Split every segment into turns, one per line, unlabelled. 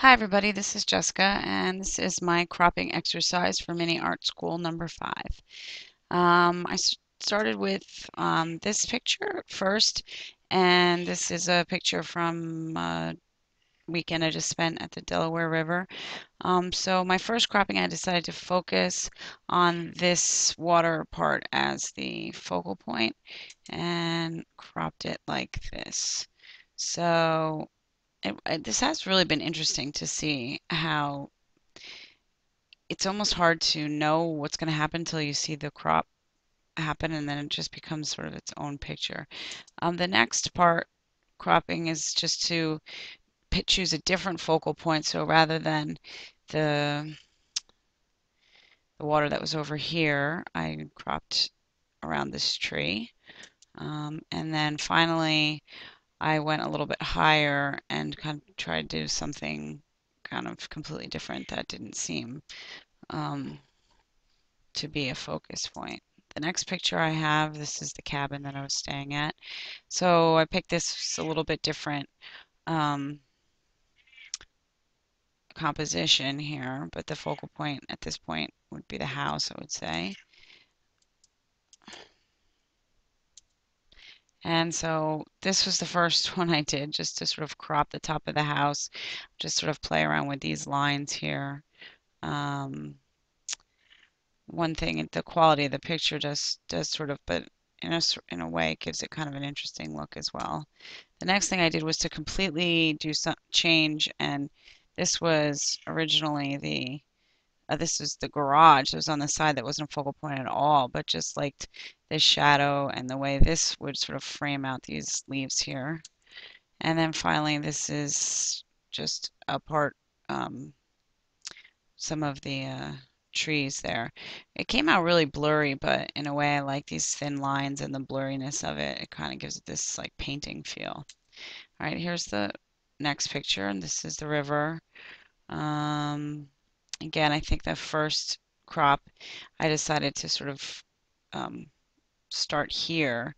Hi everybody, this is Jessica and this is my cropping exercise for mini art school number 5. I started with this picture first, and this is a picture from a weekend I just spent at the Delaware River. So my first cropping, I decided to focus on this water part as the focal point and cropped it like this. So this has really been interesting to see how it's almost hard to know what's going to happen until you see the crop happen, and then it just becomes sort of its own picture. The next part, cropping, is just to choose a different focal point. So rather than the the water that was over here, I cropped around this tree. And then finally, I went a little bit higher and kind of tried to do something kind of completely different that didn't seem um, to be a focus point. The next picture I have, this is the cabin that I was staying at. So I picked this a little bit different um, composition here, but the focal point at this point would be the house, I would say. And so this was the first one I did, just to sort of crop the top of the house, just sort of play around with these lines here. Um, One thing, the quality of the picture does sort of, but in a way, it gives it kind of an interesting look as well. The next thing I did was to completely do some change, and this was originally this is the garage. It was on the side that wasn't a focal point at all, but just liked this shadow and the way this would sort of frame out these leaves here. And then finally, this is just a part, um, some of the trees there. It came out really blurry, but in a way, I like these thin lines and the blurriness of it. It kind of gives it this like painting feel. All right, here's the next picture, and this is the river. Um, Again, I think the first crop, I decided to sort of um, start here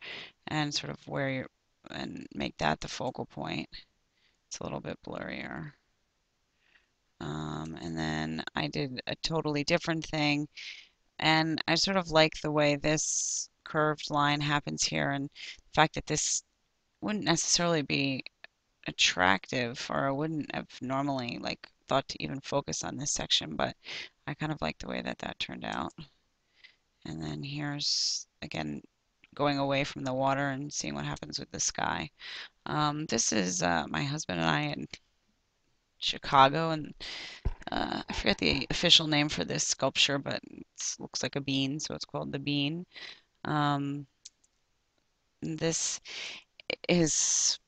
and sort of where you're, and make that the focal point. It's a little bit blurrier. And then I did a totally different thing, and I sort of like the way this curved line happens here, and the fact that this wouldn't necessarily be attractive, or I wouldn't have normally like thought to even focus on this section, but I kind of like the way that that turned out. And then here's again going away from the water and seeing what happens with the sky. This is my husband and I in Chicago, and I forget the official name for this sculpture, but it looks like a bean, so it's called the bean. Um, this is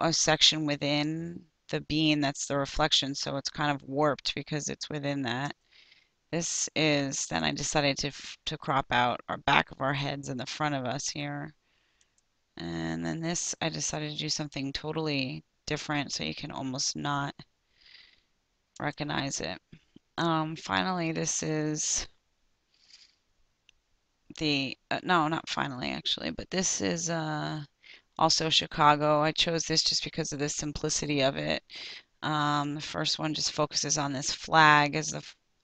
a section within the bean that's the reflection, so it's kind of warped because it's within that. This is, then I decided to crop out our back of our heads and the front of us here. And then this, I decided to do something totally different so you can almost not recognize it. Finally, this is no, not finally actually, but this is also Chicago. I chose this just because of the simplicity of it. The first one just focuses on this flag as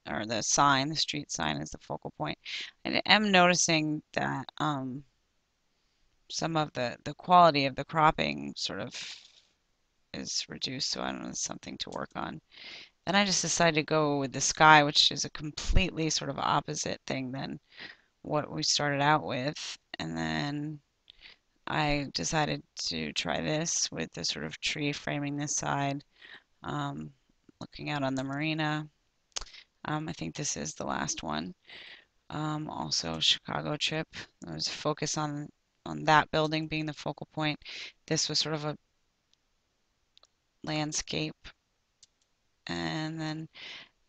or the sign, the street sign as the focal point. I am noticing that some of the quality of the cropping sort of is reduced, so I don't know, it's something to work on. Then I just decided to go with the sky, which is a completely sort of opposite thing than what we started out with. And then I decided to try this with the sort of tree framing this side, um, looking out on the marina. I think this is the last one. Also, Chicago trip. There was a focus on that building being the focal point. This was sort of a landscape, and then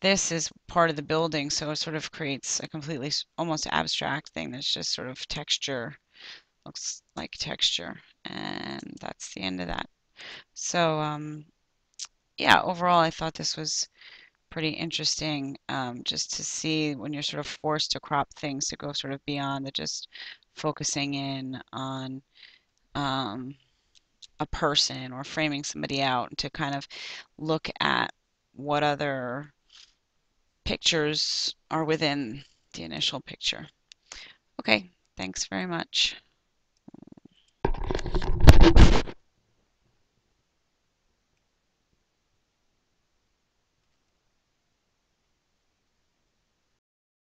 this is part of the building, so it sort of creates a completely almost abstract thing that's just sort of texture, looks like texture, and that's the end of that. So, yeah, overall, I thought this was pretty interesting, just to see when you're sort of forced to crop things to go sort of beyond the just focusing in on um, a person or framing somebody out, to kind of look at what other pictures are within the initial picture. Okay, thanks very much.